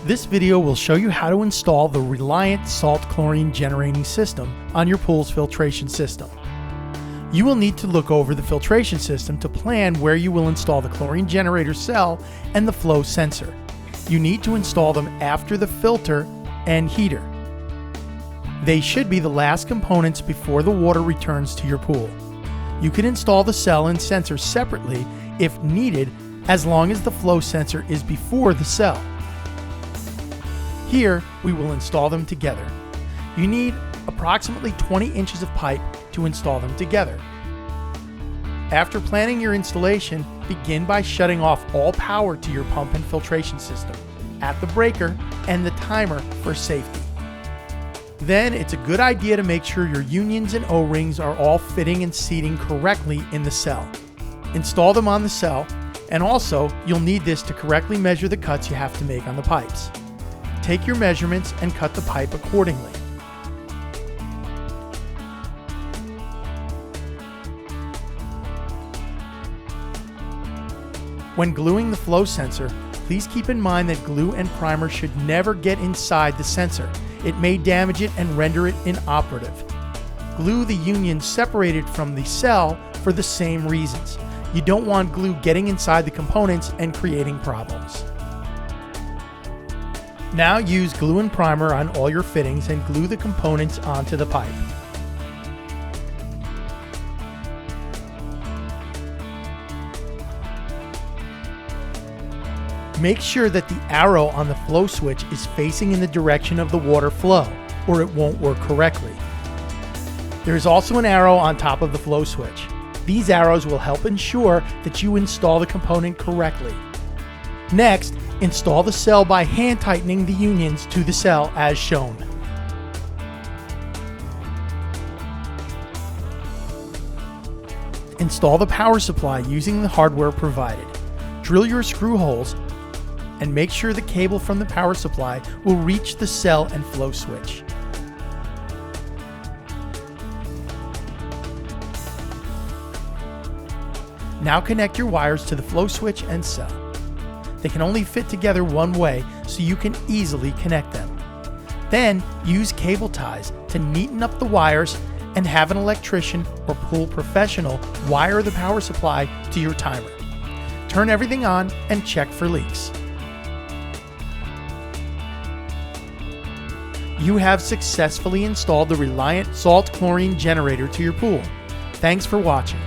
This video will show you how to install the Reliant salt chlorine generating system on your pool's filtration system. You will need to look over the filtration system to plan where you will install the chlorine generator cell and the flow sensor. You need to install them after the filter and heater. They should be the last components before the water returns to your pool. You can install the cell and sensor separately if needed, as long as the flow sensor is before the cell. Here, we will install them together. You need approximately 20 inches of pipe to install them together. After planning your installation, begin by shutting off all power to your pump and filtration system, at the breaker and the timer for safety. Then it's a good idea to make sure your unions and O-rings are all fitting and seating correctly in the cell. Install them on the cell, and also you'll need this to correctly measure the cuts you have to make on the pipes. Take your measurements and cut the pipe accordingly. When gluing the flow sensor, please keep in mind that glue and primer should never get inside the sensor. It may damage it and render it inoperative. Glue the unions separated from the cell for the same reasons. You don't want glue getting inside the components and creating problems. Now use glue and primer on all your fittings and glue the components onto the pipe. Make sure that the arrow on the flow switch is facing in the direction of the water flow, or it won't work correctly. There is also an arrow on top of the flow switch. These arrows will help ensure that you install the component correctly. Next, install the cell by hand tightening the unions to the cell as shown. Install the power supply using the hardware provided. Drill your screw holes and make sure the cable from the power supply will reach the cell and flow switch. Now connect your wires to the flow switch and cell. They can only fit together one way, so you can easily connect them. Then use cable ties to neaten up the wires and have an electrician or pool professional wire the power supply to your timer. Turn everything on and check for leaks. You have successfully installed the Reliant salt chlorine generator to your pool. Thanks for watching.